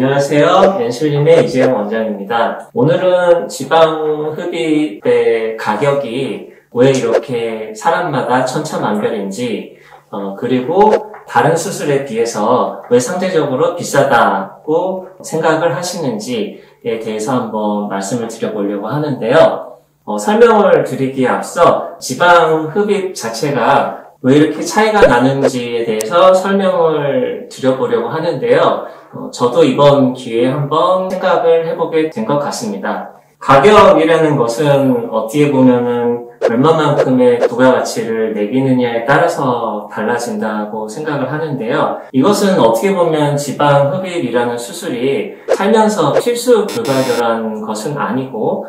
안녕하세요. 엔슐림의 이재영 원장입니다. 오늘은 지방 흡입의 가격이 왜 이렇게 사람마다 천차만별인지, 그리고 다른 수술에 비해서 왜 상대적으로 비싸다고 생각을 하시는지에 대해서 한번 말씀을 드려보려고 하는데요. 설명을 드리기에 앞서 지방 흡입 자체가 왜 이렇게 차이가 나는지에 대해서 설명을 드려보려고 하는데요. 저도 이번 기회에 한번 생각을 해보게 된 것 같습니다. 가격이라는 것은 어떻게 보면은 얼마만큼의 부가가치를 매기느냐에 따라서 달라진다고 생각을 하는데요. 이것은 어떻게 보면 지방 흡입이라는 수술이 살면서 필수 불가결한 것은 아니고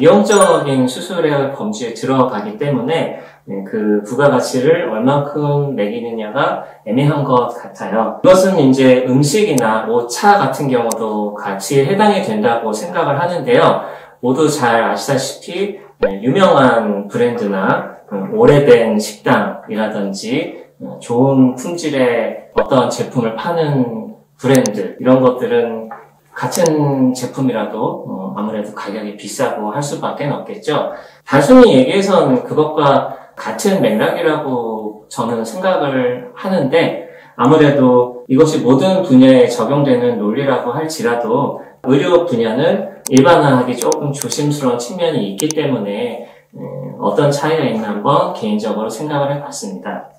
미용적인 수술의 범주에 들어가기 때문에 그 부가가치를 얼만큼 매기느냐가 애매한 것 같아요. 이것은 이제 음식이나 차 같은 경우도 같이 해당이 된다고 생각을 하는데요. 모두 잘 아시다시피 유명한 브랜드나 오래된 식당이라든지 좋은 품질의 어떤 제품을 파는 브랜드, 이런 것들은 같은 제품이라도 아무래도 가격이 비싸고 할 수밖에 없겠죠. 단순히 얘기해서는 그것과 같은 맥락이라고 저는 생각을 하는데, 아무래도 이것이 모든 분야에 적용되는 논리라고 할지라도 의료 분야는 일반화하기 조금 조심스러운 측면이 있기 때문에 어떤 차이가 있나 한번 개인적으로 생각을 해봤습니다.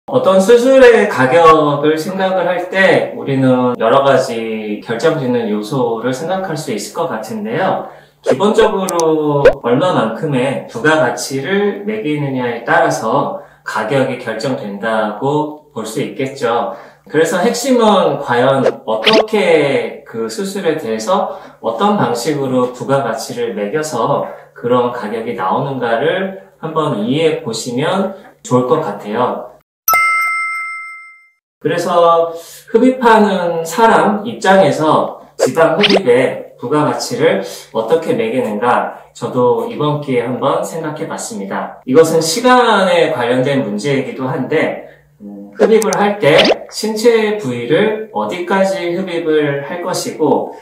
어떤 수술의 가격을 생각을 할 때 우리는 여러 가지 결정짓는 요소를 생각할 수 있을 것 같은데요. 기본적으로 얼마만큼의 부가가치를 매기느냐에 따라서 가격이 결정된다고 볼 수 있겠죠. 그래서 핵심은 과연 어떻게 그 수술에 대해서 어떤 방식으로 부가가치를 매겨서 그런 가격이 나오는가를 한번 이해해 보시면 좋을 것 같아요. 그래서 흡입하는 사람 입장에서 지방 흡입의 부가가치를 어떻게 매기는가, 저도 이번 기회에 한번 생각해 봤습니다. 이것은 시간에 관련된 문제이기도 한데, 흡입을 할 때 신체 부위를 어디까지 흡입을 할 것이고,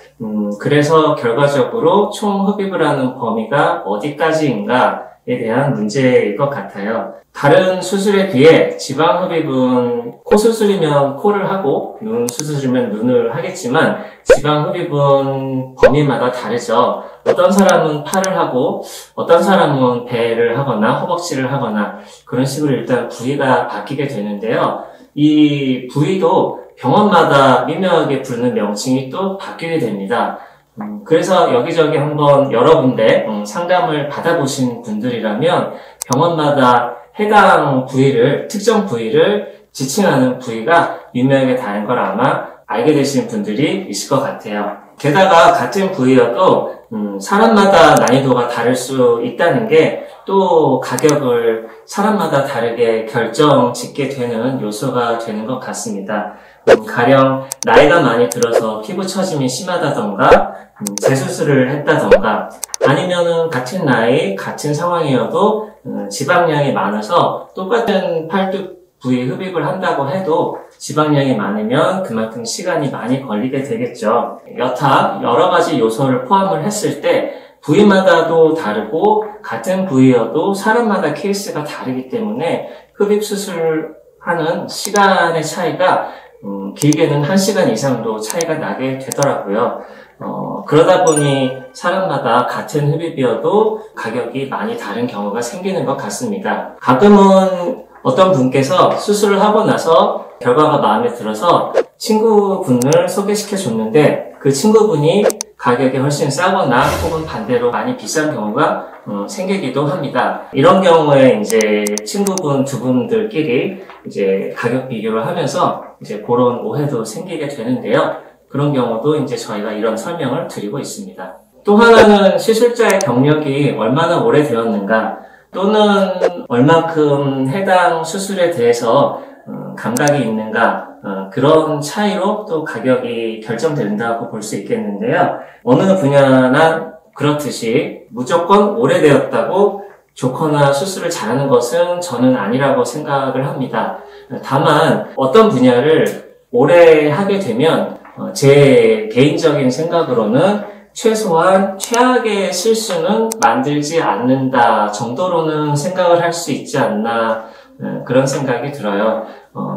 그래서 결과적으로 총 흡입을 하는 범위가 어디까지인가에 대한 문제일 것 같아요. 다른 수술에 비해 지방 흡입은 코 수술이면 코를 하고 눈 수술이면 눈을 하겠지만, 지방 흡입은 범위마다 다르죠. 어떤 사람은 팔을 하고 어떤 사람은 배를 하거나 허벅지를 하거나 그런 식으로 일단 부위가 바뀌게 되는데요. 이 부위도 병원마다 미묘하게 부르는 명칭이 또 바뀌게 됩니다. 그래서 여기저기 한번 여러 군데 상담을 받아보신 분들이라면 병원마다 해당 부위를, 특정 부위를 지칭하는 부위가 미묘하게 다른 걸 아마 알게 되신 분들이 있을 것 같아요. 게다가 같은 부위여도 사람마다 난이도가 다를 수 있다는 게 또 가격을 사람마다 다르게 결정짓게 되는 요소가 되는 것 같습니다. 가령 나이가 많이 들어서 피부 처짐이 심하다던가 재수술을 했다던가, 아니면은 같은 나이, 같은 상황이어도 지방량이 많아서 똑같은 팔뚝 부위 흡입을 한다고 해도 지방량이 많으면 그만큼 시간이 많이 걸리게 되겠죠. 여타 여러 가지 요소를 포함을 했을 때 부위마다도 다르고 같은 부위여도 사람마다 케이스가 다르기 때문에 흡입 수술을 하는 시간의 차이가 길게는 1시간 이상도 차이가 나게 되더라고요. 그러다 보니 사람마다 같은 흡입이어도 가격이 많이 다른 경우가 생기는 것 같습니다. 가끔은 어떤 분께서 수술을 하고 나서 결과가 마음에 들어서 친구분을 소개시켜 줬는데 그 친구분이 가격이 훨씬 싸거나 혹은 반대로 많이 비싼 경우가 생기기도 합니다. 이런 경우에 이제 친구분 두 분들끼리 이제 가격 비교를 하면서 이제 그런 오해도 생기게 되는데요. 그런 경우도 이제 저희가 이런 설명을 드리고 있습니다. 또 하나는 시술자의 경력이 얼마나 오래되었는가, 또는 얼만큼 해당 수술에 대해서 감각이 있는가, 그런 차이로 또 가격이 결정된다고 볼 수 있겠는데요. 어느 분야나 그렇듯이 무조건 오래되었다고 좋거나 수술을 잘하는 것은 저는 아니라고 생각을 합니다. 다만 어떤 분야를 오래 하게 되면 제 개인적인 생각으로는 최소한 최악의 실수는 만들지 않는다 정도로는 생각을 할 수 있지 않나 그런 생각이 들어요.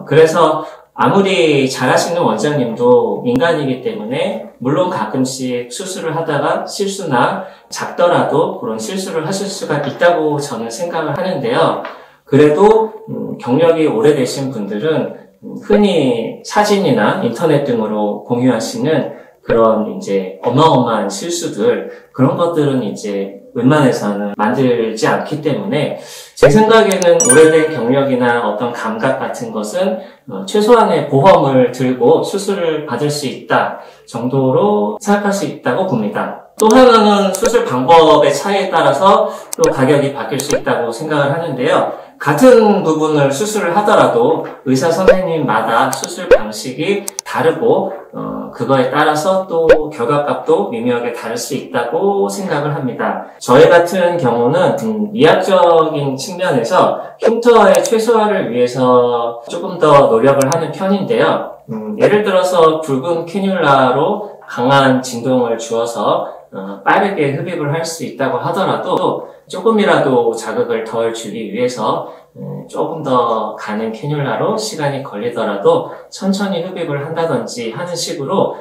그래서 아무리 잘하시는 원장님도 인간이기 때문에 물론 가끔씩 수술을 하다가 실수나 작더라도 그런 실수를 하실 수가 있다고 저는 생각을 하는데요. 그래도 경력이 오래되신 분들은 흔히 사진이나 인터넷 등으로 공유하시는 그런 이제 어마어마한 실수들, 그런 것들은 이제 웬만해서는 만들지 않기 때문에 제 생각에는 오래된 경력이나 어떤 감각 같은 것은 최소한의 보험을 들고 수술을 받을 수 있다 정도로 생각할 수 있다고 봅니다. 또 하나는 수술 방법의 차이에 따라서 또 가격이 바뀔 수 있다고 생각을 하는데요. 같은 부분을 수술을 하더라도 의사 선생님마다 수술 방식이 다르고 그거에 따라서 또 결과값도 미묘하게 다를 수 있다고 생각을 합니다. 저희 같은 경우는 미학적인 측면에서 흉터의 최소화를 위해서 조금 더 노력을 하는 편인데요. 예를 들어서 붉은 캐뉼라로 강한 진동을 주어서 빠르게 흡입을 할 수 있다고 하더라도 조금이라도 자극을 덜 주기 위해서 조금 더 가는 캐뉼라로 시간이 걸리더라도 천천히 흡입을 한다든지 하는 식으로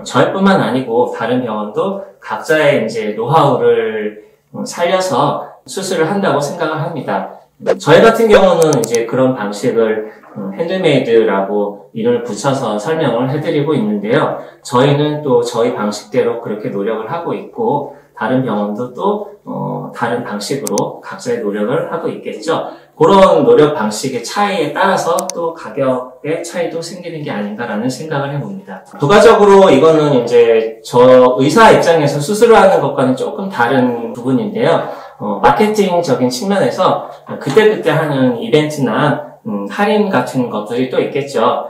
저희뿐만 아니고 다른 병원도 각자의 이제 노하우를 살려서 수술을 한다고 생각을 합니다. 저희 같은 경우는 이제 그런 방식을 핸드메이드라고 이름을 붙여서 설명을 해드리고 있는데요. 저희는 또 저희 방식대로 그렇게 노력을 하고 있고 다른 병원도 또 다른 방식으로 각자의 노력을 하고 있겠죠. 그런 노력 방식의 차이에 따라서 또 가격의 차이도 생기는 게 아닌가라는 생각을 해봅니다. 부가적으로 이거는 이제 저 의사 입장에서 수술을 하는 것과는 조금 다른 부분인데요. 마케팅적인 측면에서 그때그때 하는 이벤트나 할인 같은 것들이 또 있겠죠.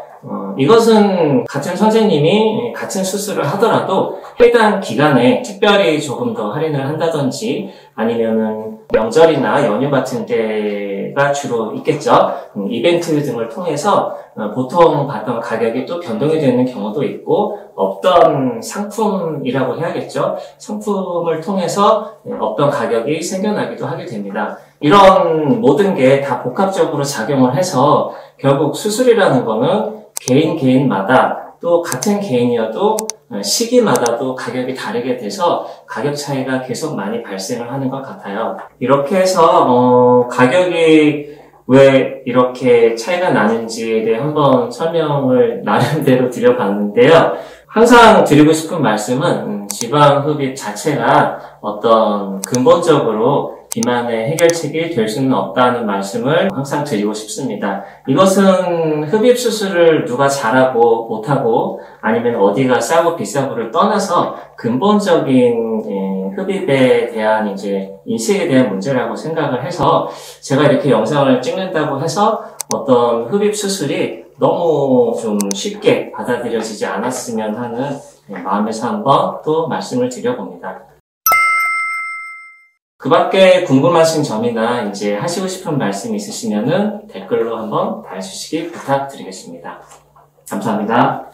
이것은 같은 선생님이 같은 수술을 하더라도 해당 기간에 특별히 조금 더 할인을 한다든지 아니면은 명절이나 연휴 같은 때가 주로 있겠죠. 이벤트 등을 통해서 보통 받던 가격이 또 변동이 되는 경우도 있고 없던 상품이라고 해야겠죠. 상품을 통해서 없던 가격이 생겨나기도 하게 됩니다. 이런 모든 게 다 복합적으로 작용을 해서 결국 수술이라는 거는 개인마다 또 같은 개인이어도 시기마다도 가격이 다르게 돼서 가격 차이가 계속 많이 발생을 하는 것 같아요. 이렇게 해서 가격이 왜 이렇게 차이가 나는지에 대해 한번 설명을 나름대로 드려봤는데요. 항상 드리고 싶은 말씀은 지방 흡입 자체가 어떤 근본적으로 비만의 해결책이 될 수는 없다는 말씀을 항상 드리고 싶습니다. 이것은 흡입 수술을 누가 잘하고 못하고 아니면 어디가 싸고 비싸고를 떠나서 근본적인 흡입에 대한 이제 인식에 대한 문제라고 생각을 해서 제가 이렇게 영상을 찍는다고 해서 어떤 흡입 수술이 너무 좀 쉽게 받아들여지지 않았으면 하는 마음에서 한번 또 말씀을 드려봅니다. 그 밖에 궁금하신 점이나 이제 하시고 싶은 말씀 있으시면은 댓글로 한번 달아주시기 부탁드리겠습니다. 감사합니다.